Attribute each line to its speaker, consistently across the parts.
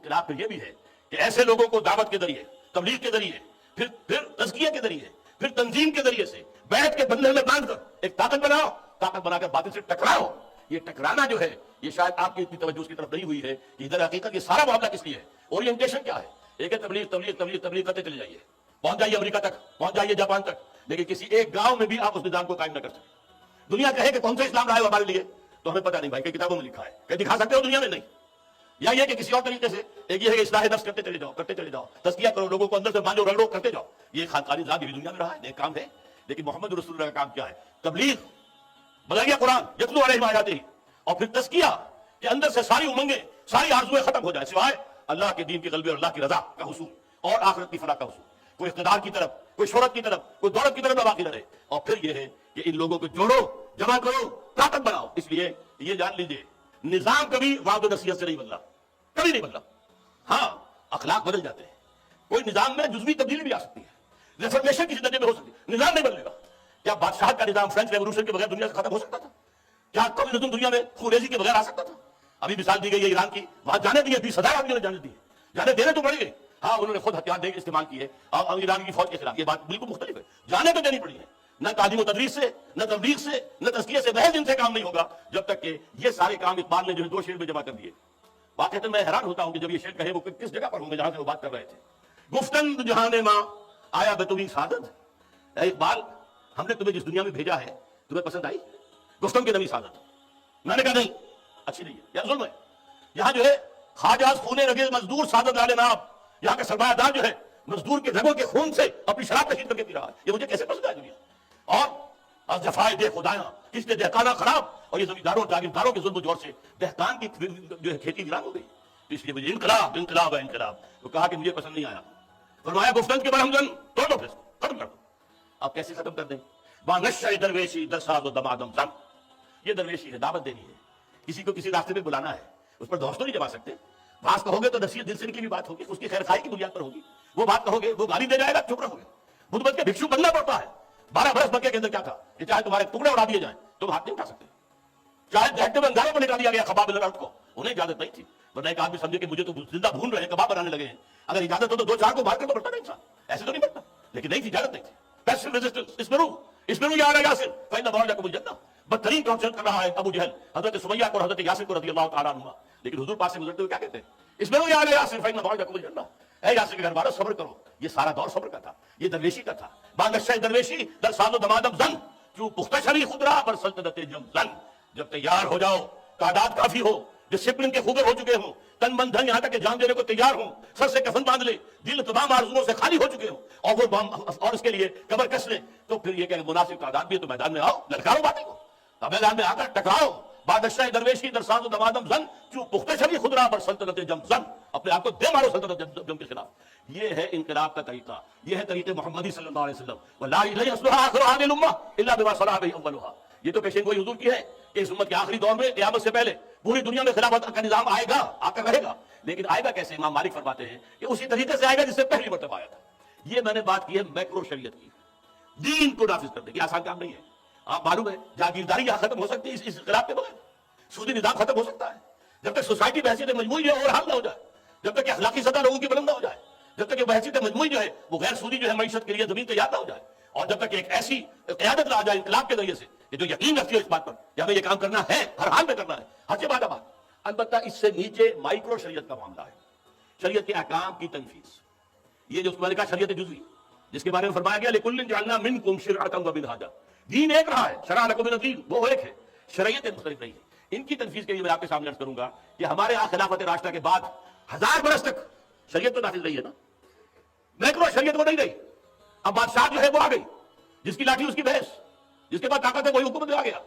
Speaker 1: انقلاب تو یہ بھی ہے کہ ایسے لوگوں کو دعوت کے ذریعے، تبلیغ کے ذریعے، پھر تزکیہ کے ذریعے، پھر تنظیم کے ذریعے سے بیٹھ کے بندے میں باندھ کر ایک طاقت بناؤ، طاقت بنا کر باطل سے ٹکراؤ. یہ ٹکرانا جو ہے یہ شاید آپ کی اتنی توجہ اس کی طرف نہیں ہوئی ہے کہ ادھر حقیقت یہ سارا معاملہ کس لیے ہے. اورینٹیشن کیا ہے؟ ایک ہے تبلیغ تبلیغ تبلیغ تبلیغ کرتے چلے جائیے، پہنچ جائیے امریکہ تک، پہنچ جائیے جاپان تک، لیکن کسی ایک گاؤں میں بھی آپ اس نظام کو قائم نہ کر سکتے. دنیا کہے کہ کون سا اسلام رہا ہے ہمارے لیے تو ہمیں پتہ نہیں بھائی کہ کتابوں میں لکھا ہے کہ دکھا سکتے ہو دنیا میں نہیں، یا یہ کہ کسی اور طریقے سے ایک یہ ہے کہ اصلاح نفس کرتے چلے جاؤ، تزکیہ کرو، لوگوں کو اندر سے مانجو رگڑو کرتے جاؤ. یہ خانقاہی نظام بھی دنیا میں رہا ہے، ایک کام ہے. لیکن محمد رسول اللہ کا کام کیا ہے؟ تبلیغ، بغیر قرآن یتلو علیہم آیاتہ، اور پھر تزکیہ کہ اندر سے ساری امنگیں، ساری آرزویں ختم ہو جائیں سوائے اللہ کے دین کے غلبے اور اللہ کی رضا کا حصول اور آخرت کی فلاح کا حصول. کوئی اقتدار کی طرف، کوئی شہرت کی طرف، کوئی دولت کی طرف نہ باقی رہے. اور پھر یہ ہے کہ ان لوگوں کو جوڑو، جمع کرو، طاقت بناؤ. اس لیے یہ جان لیجیے نظام کبھی وعد و نصیحت سے نہیں بدلا، کبھی نہیں بدلا. ہاں اخلاق بدل جاتے ہیں، کوئی نظام میں جزوی تبدیلی بھی آ سکتی ہے، ریفارمیشن کسی درجے میں ہو سکتی ہے، نظام نہیں بدلے گا. کیا بادشاہت کا نظام فرینچ ریولوشن کے بغیر دنیا سے ختم ہو سکتا تھا؟ کیا کمیونزم دنیا میں خونریزی کے بغیر آ سکتا تھا؟ ابھی مثال دی گئی ہے ایران کی، وہاں جانے دیے 20,000 آدمیوں نے جانے دیے، جانے دینے تو پڑی گئی. ہاں انہوں نے خود ہتھیار دے کے استعمال کیے اور ایران کی فوج کے خلاف. یہ بات بالکل مختلف ہے، جانے تو دینی پڑی ہے. نہ تعلیم و تدریس سے، نہ تبلیغ سے، نہ تزکیہ سے، محض ان سے کام نہیں ہوگا جب تک کہ یہ سارے کام اقبال نے جو ہے 2 شعر میں جمع کر دیے. واقعی میں حیران ہوتا ہوں کہ جب یہ شعر کہے وہ کس جگہ پر ہوں گے جہاں سے وہ بات کر رہے تھے. گفتند جہان ماں آیا بتویں سعادت، اے اقبال ہم نے تمہیں جس دنیا میں بھیجا ہے تمہیں پسند آئی؟ گفتم کے نبی سعادت. میں نے کہا نہیں، اچھی نہیں ہے، یا ظلم ہے. یہاں جو ہے خواجہ خونے رگے مزدور سعادت لال ناب، یہاں کا سرمایہ دار جو ہے مزدور کے رگوں کے خون سے اپنی شراب تشہیر کر کے پی رہا ہے. یہ مجھے کیسے پسند آئے دنیا؟ اور جفائے دے خدایاں کس نے دہقانہ خراب، اور یہ زمینداروں جاگیرداروں کے ظلم و جور سے دہقان کی جو ہے کھیتی ویران ہو گئی. اس لیے مجھے انقلاب انقلاب ہے انقلاب. تو کہا کہ مجھے پسند نہیں آیا. فرمایا گفتند کے برہمزن توڑ دو، پھر ختم کر دو. آپ کیسے ختم کر دیں؟ بانشہ درویشی درساد و دمادم زن. یہ درویشی ہے، دعوت دینی ہے، کسی کو کسی راستے پہ بلانا ہے، اس پر دوست تو نہیں جما سکتے. بات کہو گے تو نصیحت دل سے نکلی بات ہوگی، اس کی خیر خواہی کی بنیاد پر ہوگی. وہ بات کہو گے وہ گالی دے جائے گا، چپ رہو گے. بدھ مت کے بھکشو بننا پڑتا ہے. 12 برس مکے کے اندر کیا تھا کہ چاہے تمہارے ٹکڑے اڑا دیے جائیں تم ہاتھ نہیں اٹھا سکتے. چاہے جہنم میں انگاروں پر لٹا دیا گیا خباب بن الارض کو، انہیں اجازت نہیں تھی. ورنہ ایک آدمی سمجھے کہ مجھے تو زندہ بھون رہے ہیں، کباب بنانے لگے ہیں، اگر اجازت ہو تو 2-4 کو مار کر تو بڑھتا نہیں انسان. ایسے تو نہیں بڑھتا، لیکن نہیں تھی، اجازت نہیں تھی. پیسو ریزسٹنس اسمرو یا علی یاسر فإن موعدکم الجنہ. بدترین ٹارچر کر رہا ہے ابو جہل حضرت سمیہ کو اور حضرت یاسر کو رضی اللہ تعالیٰ عنہ. لیکن حضور پاس سے گزرتے ہوئے کیا کہتے ہیں؟ اسمرو یا علی یاسر فإن موعدکم الجنہ. اے یاسر کے گھر والوں صبر کرو. یہ سارا دور صبر کا تھا، یہ درویشی کا تھا. بانگشہ درویشی در ساز و دمادم زن، جو پختہ شری خودرا پر سلطنت جم زن. جب تیار ہو جاؤ، تعداد کافی ہو، ڈسپلن کے خوبے ہو چکے ہوں، تن من دھن یہاں تک کہ جان دینے کو تیار ہوں، سر سے کفن باندھ لے، دل تمام آرزوؤں سے خالی ہو چکے ہوں، اور وہ اور اس کے لیے کمر کس لیں، تو پھر یہ کہ مناسب تعداد بھی ہے تو میدان میں آؤ، للکارو باتیں کو. اب میدان میں آ کر ٹکراؤ. بادشاہ درویشی در ساز و دمادم زن، جو پختہ شری خودرا پر سلطنت جم زن. اپنے آپ کو دے مارو سلطنت جم کے خلاف. یہ ہے انقلاب کا طریقہ، یہ ہے طریقے محمدی صلی اللہ علیہ وسلم. وَلَا يَصْلُحُ آخِرُ هَذِهِ الْأُمَّةِ إِلَّا بِمَا صَلَحَ بِهِ أَوَّلُهَا. یہ تو پیشین گوئی حضور کی ہے کہ اس امت کے آخری دور میں قیامت سے پہلے پوری دنیا میں خلافت کا نظام آئے گا، آ کر رہے گا. لیکن آئے گا کیسے؟ امام مالک فرماتے ہیں کہ اسی طریقے سے آئے گا جس سے پہلی مرتبہ آیا تھا. یہ میں نے بات کی ہے میکرو شریعت کی، دین کو نافذ کرنے کی. آسان کام نہیں ہے. آپ معلوم ہے جاگیرداری یہاں ختم ہو سکتی ہے اس انقلاب کے بغیر. سودی نظام ختم ہو سکتا ہے جب تک سوسائٹی بحثیت مجموعی جو ہے اور حل نہ ہو جائے، جب تک کہ اخلاقی سطح لوگوں کی بلند نہ ہو جائے، جب تک کہ بحثیت مجموعی جو ہے وہ غیر سودی جو ہے معیشت کے لیے زمین تیار نہ ہو جائے، اور جب تک کہ ایک ایسی قیادت نہ آ جائے انقلاب کے ذریعے سے کہ جو یقین رکھتی ہے اس بات پر کہ ہمیں یہ کام کرنا ہے، ہر حال میں کرنا ہے، ہر سے بعد بات. البتہ اس سے نیچے مائکرو شریعت کا معاملہ ہے، شریعت کے احکام کی تنفیذ. یہ جو اس میں لکھا شریعت جزوی، جس کے بارے میں فرمایا گیا لِكُلٍّ جَعَلْنَا مِنْكُمْ شِرْعَةً وَمِنْهَاجًا. دین ایک رہا ہے، شرع لکم من الدین وہ ایک ہے، شرعیتیں مختلف نہیں ہیں. ان کی تنفیذ کے لیے میں آپ کے سامنے عرض کروں گا کہ ہمارے یہاں خلافت راشدہ کے بعد 1000 برس تک شریعت تو نافذ رہی ہے نا، میکرو شریعت وہ نہیں رہی. اب بادشاہ جو ہے وہ آ گئی، جس کی لاٹھی اس کی بھینس، جس کے پاس طاقت ہے وہی حکومت میں آ گیا.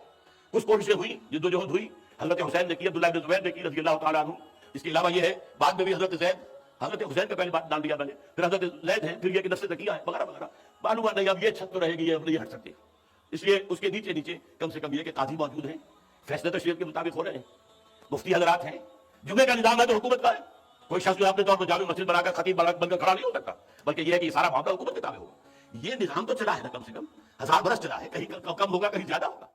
Speaker 1: کچھ کوششیں ہوئی، جدوجہد ہوئی، حضرت حسین نے کی، عبداللہ بن زبیر نے کی رضی اللہ تعالیٰ عنہ. اس کے علاوہ یہ ہے بعد میں بھی حضرت زید، حضرت حسین کا پہلے بات نام دیا میں نے، پھر حضرت زید ہے، پھر یہ کہ نفس زکیہ ہے وغیرہ وغیرہ. معلوم نہیں اب یہ چھت تو رہے گی، یہ اب نہیں ہٹ سکتی. اس لیے اس کے نیچے نیچے کم سے کم یہ کہ قاضی موجود ہیں، فیصلے تو شریعت کے مطابق ہو رہے ہیں، مفتی حضرات ہیں، جمعے کا نظام ہے تو حکومت کا ہے. کوئی شخص جو اپنے طور پر جامع مسجد بنا کر خطیب بن کر کھڑا نہیں ہو سکتا، بلکہ یہ ہے کہ یہ سارا معاملہ حکومت کے تابع ہوگا. یہ نظام تو چلا ہے نا، کم سے کم 1000 برس چلا ہے، کہیں کم ہوگا کہیں زیادہ ہوگا.